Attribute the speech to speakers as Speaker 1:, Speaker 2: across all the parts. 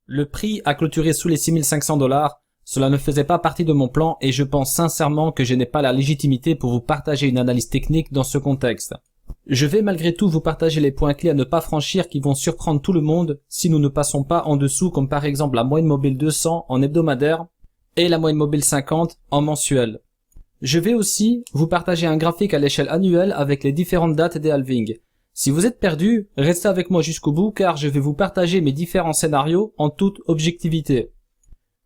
Speaker 1: Le prix a clôturé sous les 6500 $. Cela ne faisait pas partie de mon plan et je pense sincèrement que je n'ai pas la légitimité pour vous partager une analyse technique dans ce contexte. Je vais malgré tout vous partager les points clés à ne pas franchir qui vont surprendre tout le monde si nous ne passons pas en dessous, comme par exemple la moyenne mobile 200 en hebdomadaire et la moyenne mobile 50 en mensuel. Je vais aussi vous partager un graphique à l'échelle annuelle avec les différentes dates des halvings. Si vous êtes perdu, restez avec moi jusqu'au bout car je vais vous partager mes différents scénarios en toute objectivité.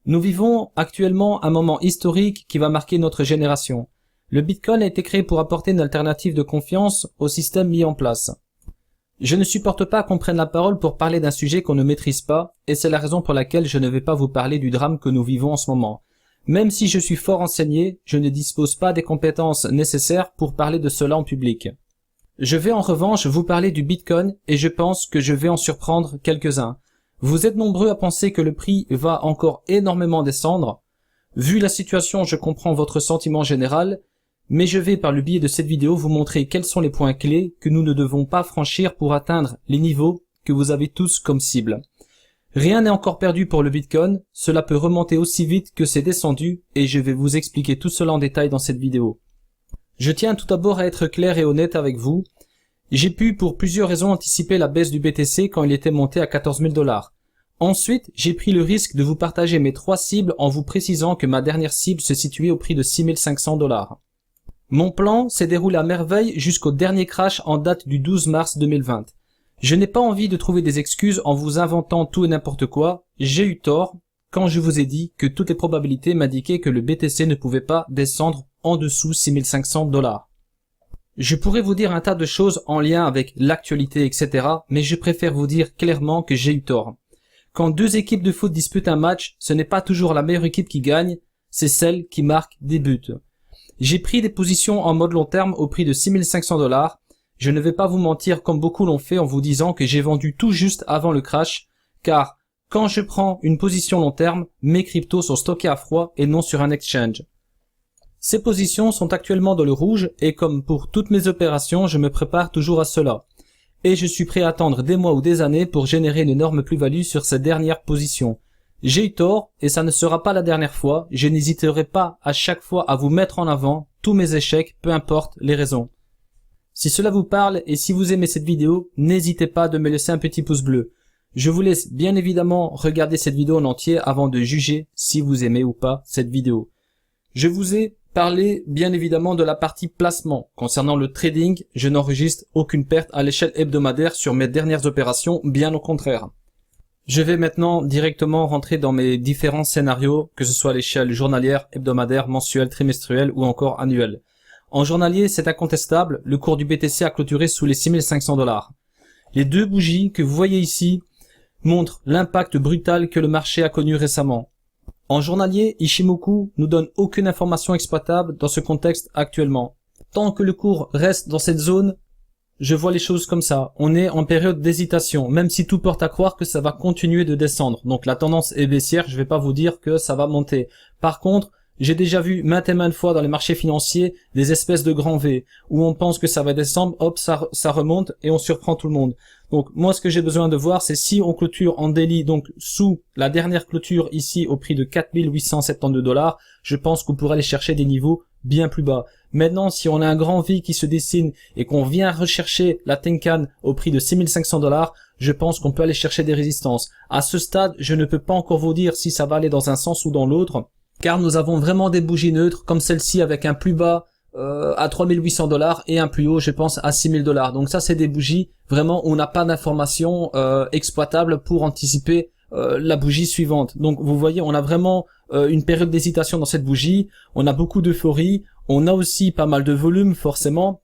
Speaker 1: Nous vivons actuellement un moment historique qui va marquer notre génération. Le Bitcoin a été créé pour apporter une alternative de confiance au système mis en place. Je ne supporte pas qu'on prenne la parole pour parler d'un sujet qu'on ne maîtrise pas et c'est la raison pour laquelle je ne vais pas vous parler du drame que nous vivons en ce moment. Même si je suis fort renseigné, je ne dispose pas des compétences nécessaires pour parler de cela en public. Je vais en revanche vous parler du Bitcoin et je pense que je vais en surprendre quelques-uns. Vous êtes nombreux à penser que le prix va encore énormément descendre. Vu la situation, je comprends votre sentiment général, mais je vais par le biais de cette vidéo vous montrer quels sont les points clés que nous ne devons pas franchir pour atteindre les niveaux que vous avez tous comme cible. Rien n'est encore perdu pour le Bitcoin, cela peut remonter aussi vite que c'est descendu et je vais vous expliquer tout cela en détail dans cette vidéo. Je tiens tout d'abord à être clair et honnête avec vous. J'ai pu pour plusieurs raisons anticiper la baisse du BTC quand il était monté à 14 000 $. Ensuite, j'ai pris le risque de vous partager mes 3 cibles en vous précisant que ma dernière cible se situait au prix de 6 500 $. Mon plan s'est déroulé à merveille jusqu'au dernier crash en date du 12 mars 2020. Je n'ai pas envie de trouver des excuses en vous inventant tout et n'importe quoi. J'ai eu tort quand je vous ai dit que toutes les probabilités m'indiquaient que le BTC ne pouvait pas descendre en dessous 6 500 $. Je pourrais vous dire un tas de choses en lien avec l'actualité, etc., mais je préfère vous dire clairement que j'ai eu tort. Quand 2 équipes de foot disputent un match, ce n'est pas toujours la meilleure équipe qui gagne, c'est celle qui marque des buts. J'ai pris des positions en mode long terme au prix de 6 500 $. Je ne vais pas vous mentir comme beaucoup l'ont fait en vous disant que j'ai vendu tout juste avant le crash, car quand je prends une position long terme, mes cryptos sont stockés à froid et non sur un exchange. Ces positions sont actuellement dans le rouge et comme pour toutes mes opérations, je me prépare toujours à cela. Et je suis prêt à attendre des mois ou des années pour générer une énorme plus-value sur ces dernières positions. J'ai eu tort et ça ne sera pas la dernière fois, je n'hésiterai pas à chaque fois à vous mettre en avant tous mes échecs, peu importe les raisons. Si cela vous parle et si vous aimez cette vidéo, n'hésitez pas de me laisser un petit pouce bleu. Je vous laisse bien évidemment regarder cette vidéo en entier avant de juger si vous aimez ou pas cette vidéo. Je vous ai parlé bien évidemment de la partie placement. Concernant le trading, je n'enregistre aucune perte à l'échelle hebdomadaire sur mes dernières opérations, bien au contraire. Je vais maintenant directement rentrer dans mes différents scénarios, que ce soit à l'échelle journalière, hebdomadaire, mensuelle, trimestrielle ou encore annuelle. En journalier, c'est incontestable, le cours du BTC a clôturé sous les 6 500 $. Les 2 bougies que vous voyez ici montrent l'impact brutal que le marché a connu récemment. En journalier, Ichimoku nous donne aucune information exploitable dans ce contexte actuellement. Tant que le cours reste dans cette zone, je vois les choses comme ça. On est en période d'hésitation, même si tout porte à croire que ça va continuer de descendre. Donc la tendance est baissière, je vais pas vous dire que ça va monter. Par contre, j'ai déjà vu maintes et maintes fois dans les marchés financiers des espèces de grands V, où on pense que ça va descendre, hop, ça remonte et on surprend tout le monde. Donc moi ce que j'ai besoin de voir c'est si on clôture en daily, donc sous la dernière clôture ici au prix de 4 872 $, je pense qu'on pourrait aller chercher des niveaux bien plus bas. Maintenant si on a un grand V qui se dessine et qu'on vient rechercher la Tenkan au prix de 6 500 $, je pense qu'on peut aller chercher des résistances. À ce stade, je ne peux pas encore vous dire si ça va aller dans un sens ou dans l'autre, car nous avons vraiment des bougies neutres comme celle-ci avec un plus bas à 3 800 $ et un plus haut je pense à 6 000 $. Donc ça c'est des bougies vraiment où on n'a pas d'informations exploitables pour anticiper la bougie suivante. Donc vous voyez on a vraiment une période d'hésitation dans cette bougie, on a beaucoup d'euphorie, on a aussi pas mal de volume forcément.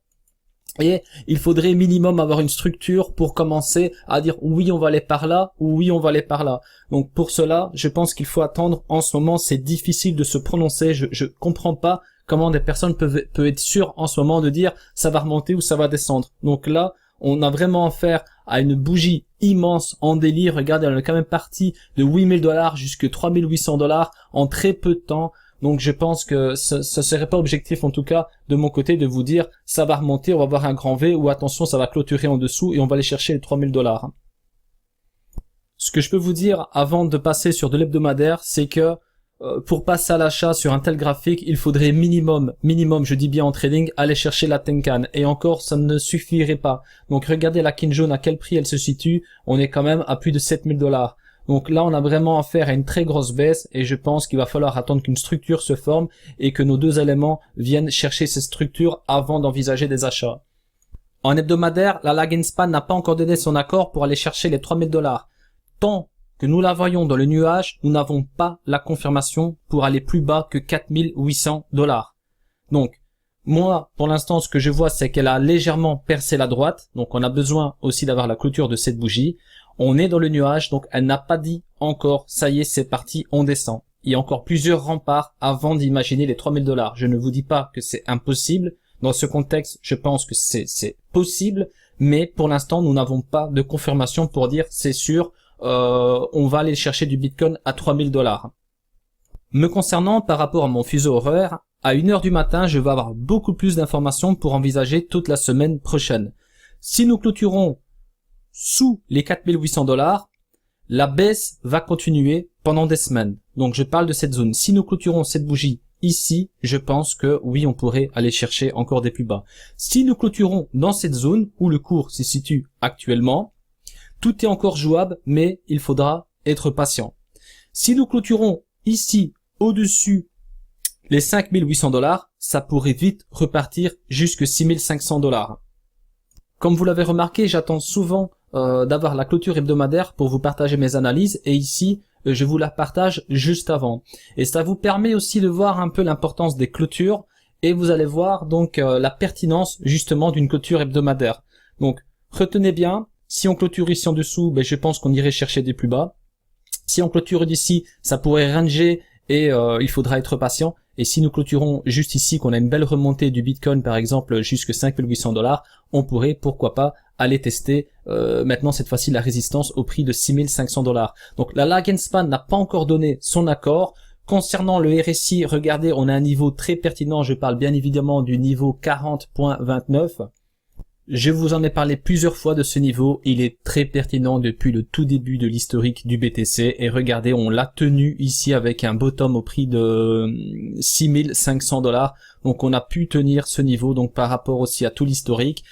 Speaker 1: Et il faudrait minimum avoir une structure pour commencer à dire oui on va aller par là ou oui on va aller par là. Donc pour cela je pense qu'il faut attendre. En ce moment c'est difficile de se prononcer, je comprends pas comment des personnes peuvent être sûres en ce moment de dire ça va remonter ou ça va descendre. Donc là On a vraiment affaire à une bougie immense en délire. Regardez, on est quand même parti de 8000 $ jusqu'à 3800 $ en très peu de temps. Donc je pense que ce serait pas objectif en tout cas de mon côté de vous dire ça va remonter, on va avoir un grand V ou attention ça va clôturer en dessous et on va aller chercher les 3000 $. Ce que je peux vous dire avant de passer sur de l'hebdomadaire, c'est que pour passer à l'achat sur un tel graphique, il faudrait minimum, je dis bien en trading, aller chercher la Tenkan. Et encore, ça ne suffirait pas. Donc regardez la Kinjō, à quel prix elle se situe. On est quand même à plus de 7000 $. Donc là, on a vraiment affaire à une très grosse baisse et je pense qu'il va falloir attendre qu'une structure se forme et que nos deux éléments viennent chercher ces structures avant d'envisager des achats. En hebdomadaire, la Lag Span n'a pas encore donné son accord pour aller chercher les 3000 $. Tant que nous la voyons dans le nuage, nous n'avons pas la confirmation pour aller plus bas que 4800 $. Donc, moi, pour l'instant, ce que je vois, c'est qu'elle a légèrement percé la droite. Donc, on a besoin aussi d'avoir la clôture de cette bougie. On est dans le nuage, donc elle n'a pas dit encore, ça y est, c'est parti, on descend. Il y a encore plusieurs remparts avant d'imaginer les 3000 $. Je ne vous dis pas que c'est impossible. Dans ce contexte, je pense que c'est possible, mais pour l'instant, nous n'avons pas de confirmation pour dire c'est sûr, on va aller chercher du Bitcoin à 3000 $. Me concernant par rapport à mon fuseau horaire, à 1h du matin, je vais avoir beaucoup plus d'informations pour envisager toute la semaine prochaine. Si nous clôturons sous les 4800 $, la baisse va continuer pendant des semaines. Donc je parle de cette zone. Si nous clôturons cette bougie ici, je pense que oui, on pourrait aller chercher encore des plus bas. Si nous clôturons dans cette zone où le cours se situe actuellement, tout est encore jouable, mais il faudra être patient. Si nous clôturons ici au-dessus les 5800 $, ça pourrait vite repartir jusque 6500 $. Comme vous l'avez remarqué, j'attends souvent d'avoir la clôture hebdomadaire pour vous partager mes analyses et ici je vous la partage juste avant. Et ça vous permet aussi de voir un peu l'importance des clôtures et vous allez voir donc la pertinence justement d'une clôture hebdomadaire. Donc retenez bien, si on clôture ici en dessous, je pense qu'on irait chercher des plus bas. Si on clôture d'ici, ça pourrait ranger et il faudra être patient. Et si nous clôturons juste ici, qu'on a une belle remontée du Bitcoin par exemple jusque 5800 $, on pourrait pourquoi pas aller tester maintenant cette fois-ci la résistance au prix de 6500 $. Donc la Lag Span n'a pas encore donné son accord. Concernant le RSI, regardez, on a un niveau très pertinent, je parle bien évidemment du niveau 40.29. Je vous en ai parlé plusieurs fois de ce niveau, il est très pertinent depuis le tout début de l'historique du BTC et regardez, on l'a tenu ici avec un bottom au prix de 6500 $. Donc on a pu tenir ce niveau donc par rapport aussi à tout l'historique.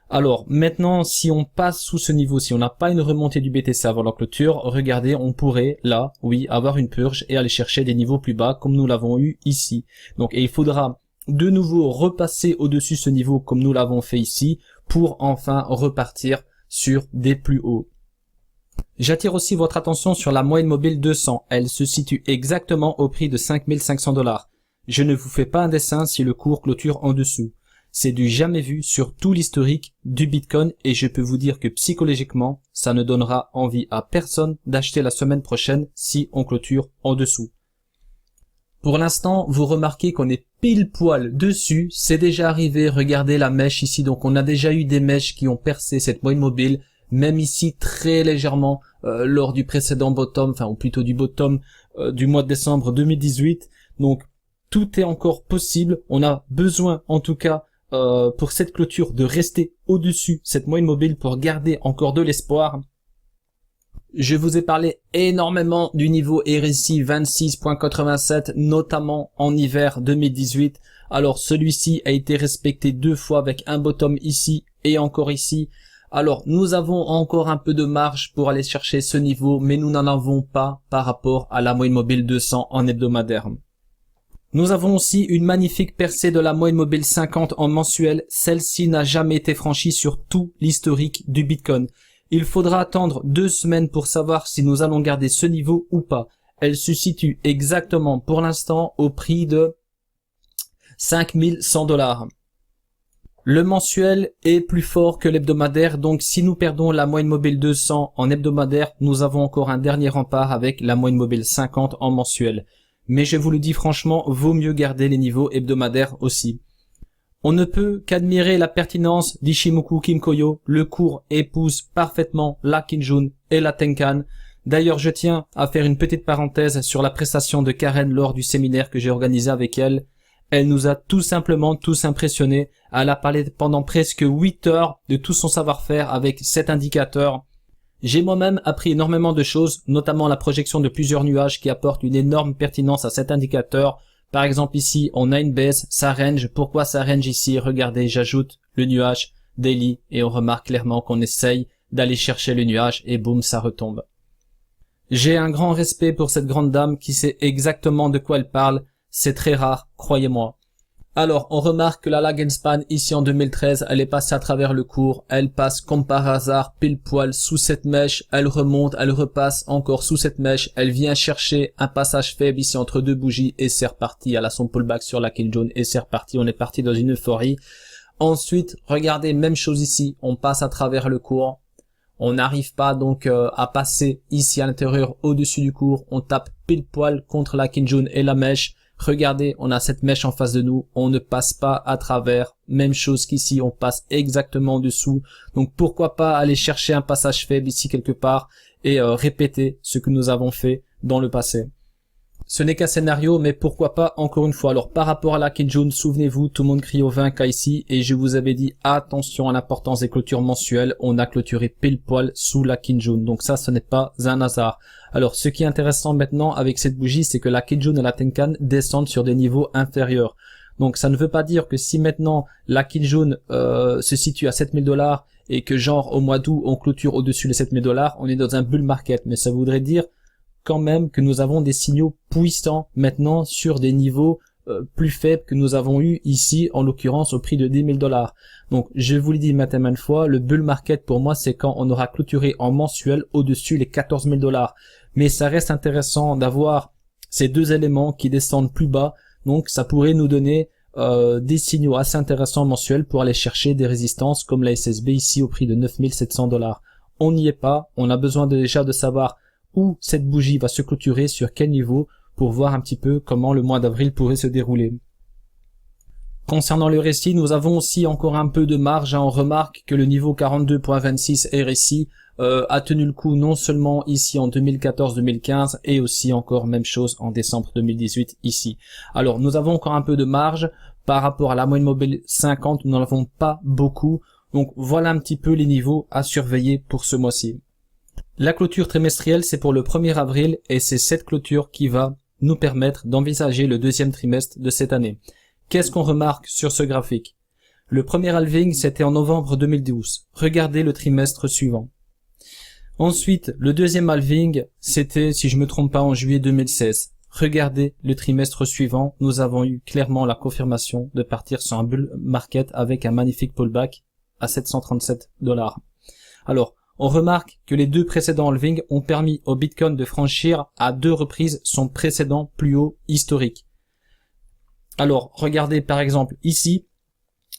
Speaker 1: Alors maintenant, si on passe sous ce niveau, si on n'a pas une remontée du BTC avant la clôture, regardez, on pourrait là, oui, avoir une purge et aller chercher des niveaux plus bas comme nous l'avons eu ici. Donc et il faudra de nouveau repasser au-dessus ce niveau comme nous l'avons fait ici pour enfin repartir sur des plus hauts. J'attire aussi votre attention sur la moyenne mobile 200. Elle se situe exactement au prix de 5500 $. Je ne vous fais pas un dessin si le cours clôture en dessous. C'est du jamais vu sur tout l'historique du Bitcoin et je peux vous dire que psychologiquement, ça ne donnera envie à personne d'acheter la semaine prochaine si on clôture en dessous. Pour l'instant, vous remarquez qu'on est pile poil dessus, c'est déjà arrivé, regardez la mèche ici, donc on a déjà eu des mèches qui ont percé cette moyenne mobile, même ici très légèrement lors du précédent bottom, ou plutôt du bottom du mois de décembre 2018, donc tout est encore possible, on a besoin en tout cas pour cette clôture de rester au-dessus cette moyenne mobile pour garder encore de l'espoir. Je vous ai parlé énormément du niveau RSI 26.87, notamment en hiver 2018. Alors celui-ci a été respecté 2 fois avec un bottom ici et encore ici. Alors nous avons encore un peu de marge pour aller chercher ce niveau, mais nous n'en avons pas par rapport à la moyenne mobile 200 en hebdomadaire. Nous avons aussi une magnifique percée de la moyenne mobile 50 en mensuel. Celle-ci n'a jamais été franchie sur tout l'historique du Bitcoin. Il faudra attendre 2 semaines pour savoir si nous allons garder ce niveau ou pas. Elle se situe exactement pour l'instant au prix de 5100 $. Le mensuel est plus fort que l'hebdomadaire, donc si nous perdons la moyenne mobile 200 en hebdomadaire, nous avons encore un dernier rempart avec la moyenne mobile 50 en mensuel. Mais je vous le dis franchement, vaut mieux garder les niveaux hebdomadaires aussi. On ne peut qu'admirer la pertinence d'Ichimoku Kimkoyo. Le cours épouse parfaitement la Kijun et la Tenkan. D'ailleurs, je tiens à faire une petite parenthèse sur la prestation de Karen lors du séminaire que j'ai organisé avec elle. Elle nous a tout simplement tous impressionnés. Elle a parlé pendant presque 8 heures de tout son savoir-faire avec cet indicateur. J'ai moi-même appris énormément de choses, notamment la projection de plusieurs nuages qui apportent une énorme pertinence à cet indicateur. Par exemple ici, on a une base, ça range. Pourquoi ça range ici? Regardez, j'ajoute le nuage daily et on remarque clairement qu'on essaye d'aller chercher le nuage et boum, ça retombe. J'ai un grand respect pour cette grande dame qui sait exactement de quoi elle parle. C'est très rare, croyez-moi. Alors, on remarque que la lag and span ici en 2013, elle est passée à travers le cours. Elle passe comme par hasard pile poil sous cette mèche. Elle remonte, elle repasse encore sous cette mèche. Elle vient chercher un passage faible ici entre deux bougies et c'est reparti. Elle a son pullback sur la Kijun et c'est reparti. On est parti dans une euphorie. Ensuite, regardez, même chose ici. On passe à travers le cours. On n'arrive pas donc à passer ici à l'intérieur au-dessus du cours. On tape pile poil contre la Kijun et la mèche. Regardez, on a cette mèche en face de nous, on ne passe pas à travers, même chose qu'ici, on passe exactement dessous. Donc pourquoi pas aller chercher un passage faible ici quelque part et répéter ce que nous avons fait dans le passé. Ce n'est qu'un scénario, mais pourquoi pas encore une fois. Alors par rapport à la Kijun, souvenez-vous, tout le monde crie au vainqueur ici et je vous avais dit attention à l'importance des clôtures mensuelles. On a clôturé pile poil sous la Kijun, donc ça ce n'est pas un hasard. Alors ce qui est intéressant maintenant avec cette bougie, c'est que la Kijun et la Tenkan descendent sur des niveaux inférieurs. Donc ça ne veut pas dire que si maintenant la Kijun se situe à 7000 $ et que genre au mois d'août on clôture au-dessus des 7000 $, on est dans un bull market, mais ça voudrait dire quand même que nous avons des signaux puissants maintenant sur des niveaux plus faibles que nous avons eu ici, en l'occurrence au prix de 10 000 $. Donc je vous l'ai dit maintes et maintes fois, le bull market pour moi c'est quand on aura clôturé en mensuel au-dessus les 14 000 $. Mais ça reste intéressant d'avoir ces deux éléments qui descendent plus bas, donc ça pourrait nous donner des signaux assez intéressants mensuels pour aller chercher des résistances comme la SSB ici au prix de 9 700 $. On n'y est pas, on a besoin déjà de savoir où cette bougie va se clôturer, sur quel niveau, pour voir un petit peu comment le mois d'avril pourrait se dérouler. Concernant le RSI, nous avons aussi encore un peu de marge. On remarque que le niveau 42.26 RSI a tenu le coup non seulement ici en 2014-2015 et aussi encore même chose en décembre 2018 ici. Alors nous avons encore un peu de marge par rapport à la moyenne mobile 50, nous n'en avons pas beaucoup. Donc voilà un petit peu les niveaux à surveiller pour ce mois-ci. La clôture trimestrielle, c'est pour le 1er avril et c'est cette clôture qui va nous permettre d'envisager le deuxième trimestre de cette année. Qu'est-ce qu'on remarque sur ce graphique? Le premier halving, c'était en novembre 2012. Regardez le trimestre suivant. Ensuite, le deuxième halving, c'était, si je me trompe pas, en juillet 2016. Regardez le trimestre suivant, nous avons eu clairement la confirmation de partir sur un bull market avec un magnifique pullback à 737 $. Alors, on remarque que les deux précédents halvings ont permis au Bitcoin de franchir à 2 reprises son précédent plus haut historique. Alors, regardez par exemple ici,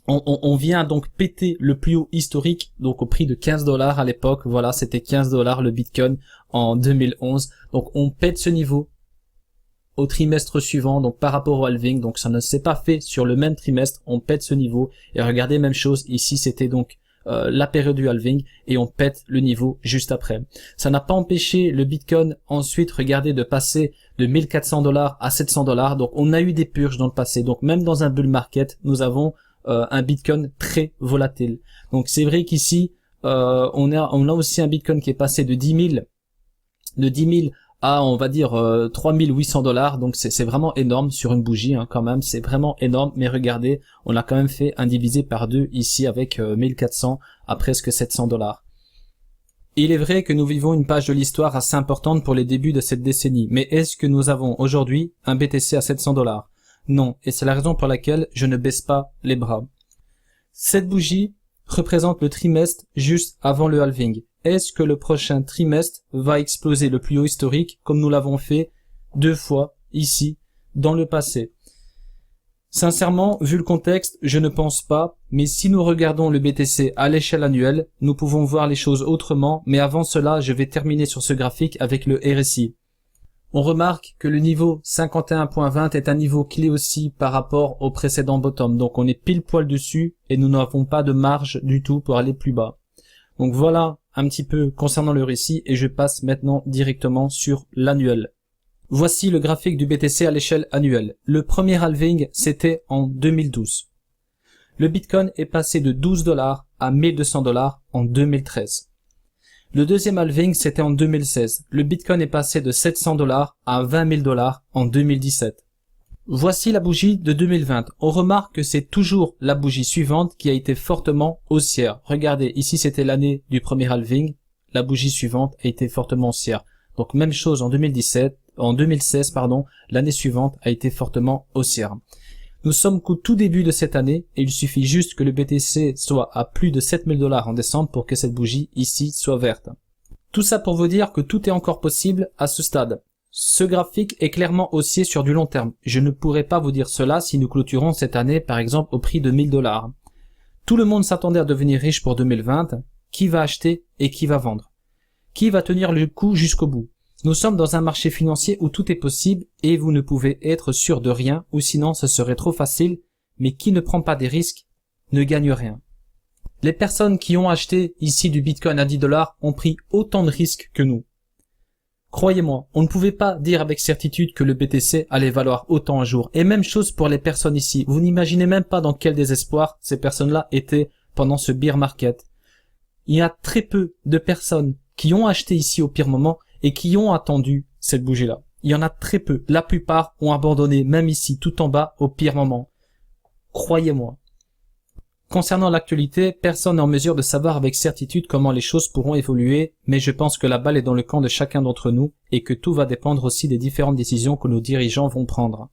Speaker 1: on vient donc péter le plus haut historique, donc au prix de 15 $ à l'époque. Voilà, c'était 15 $ le Bitcoin en 2011. Donc on pète ce niveau au trimestre suivant, donc par rapport au halving. Donc ça ne s'est pas fait sur le même trimestre, on pète ce niveau. Et regardez, même chose, ici c'était donc la période du halving et on pète le niveau juste après. Ça n'a pas empêché le Bitcoin ensuite, regardez, de passer de 1400 $ à 700 $. Donc on a eu des purges dans le passé. Donc même dans un bull market, nous avons un Bitcoin très volatile. Donc c'est vrai qu'ici on a aussi un Bitcoin qui est passé de 10 000 à, on va dire, 3800 $. Donc c'est vraiment énorme sur une bougie, hein, quand même, c'est vraiment énorme. Mais regardez, on a quand même fait un divisé par 2 ici avec 1400 à presque 700 $. Il est vrai que nous vivons une page de l'histoire assez importante pour les débuts de cette décennie. Mais est-ce que nous avons aujourd'hui un BTC à 700 $? Non, et c'est la raison pour laquelle je ne baisse pas les bras. Cette bougie représente le trimestre juste avant le halving. Est-ce que le prochain trimestre va exploser le plus haut historique comme nous l'avons fait 2 fois ici dans le passé? Sincèrement, vu le contexte, je ne pense pas, mais si nous regardons le BTC à l'échelle annuelle, nous pouvons voir les choses autrement, mais avant cela, je vais terminer sur ce graphique avec le RSI. On remarque que le niveau 51.20 est un niveau clé aussi par rapport au précédent bottom. Donc on est pile poil dessus et nous n'avons pas de marge du tout pour aller plus bas. Donc voilà un petit peu concernant le récit et je passe maintenant directement sur l'annuel. Voici le graphique du BTC à l'échelle annuelle. Le premier halving, c'était en 2012. Le Bitcoin est passé de 12 $ à 1200 $ en 2013. Le deuxième halving, c'était en 2016. Le Bitcoin est passé de 700 $ à 20 000 $ en 2017. Voici la bougie de 2020. On remarque que c'est toujours la bougie suivante qui a été fortement haussière. Regardez, ici c'était l'année du premier halving. La bougie suivante a été fortement haussière. Donc même chose en 2016, l'année suivante a été fortement haussière. Nous sommes qu'au tout début de cette année et il suffit juste que le BTC soit à plus de 7000 $ en décembre pour que cette bougie ici soit verte. Tout ça pour vous dire que tout est encore possible à ce stade. Ce graphique est clairement haussier sur du long terme. Je ne pourrais pas vous dire cela si nous clôturons cette année par exemple au prix de 1000 $. Tout le monde s'attendait à devenir riche pour 2020. Qui va acheter et qui va vendre? Qui va tenir le coup jusqu'au bout? Nous sommes dans un marché financier où tout est possible et vous ne pouvez être sûr de rien ou sinon ce serait trop facile, mais qui ne prend pas des risques ne gagne rien. Les personnes qui ont acheté ici du Bitcoin à 10 $ ont pris autant de risques que nous. Croyez-moi, on ne pouvait pas dire avec certitude que le BTC allait valoir autant un jour. Et même chose pour les personnes ici. Vous n'imaginez même pas dans quel désespoir ces personnes-là étaient pendant ce bear market. Il y a très peu de personnes qui ont acheté ici au pire moment et qui ont attendu cette bougie-là. Il y en a très peu. La plupart ont abandonné, même ici, tout en bas, au pire moment. Croyez-moi. Concernant l'actualité, personne n'est en mesure de savoir avec certitude comment les choses pourront évoluer, mais je pense que la balle est dans le camp de chacun d'entre nous et que tout va dépendre aussi des différentes décisions que nos dirigeants vont prendre.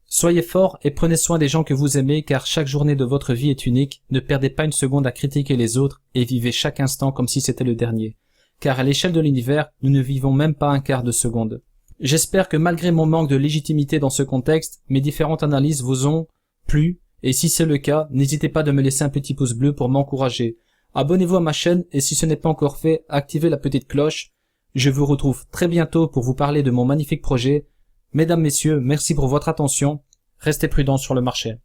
Speaker 1: Soyez forts et prenez soin des gens que vous aimez car chaque journée de votre vie est unique. Ne perdez pas une seconde à critiquer les autres et vivez chaque instant comme si c'était le dernier. Car à l'échelle de l'univers, nous ne vivons même pas un quart de seconde. J'espère que malgré mon manque de légitimité dans ce contexte, mes différentes analyses vous ont plu, et si c'est le cas, n'hésitez pas de me laisser un petit pouce bleu pour m'encourager. Abonnez-vous à ma chaîne, et si ce n'est pas encore fait, activez la petite cloche. Je vous retrouve très bientôt pour vous parler de mon magnifique projet. Mesdames, messieurs, merci pour votre attention. Restez prudents sur le marché.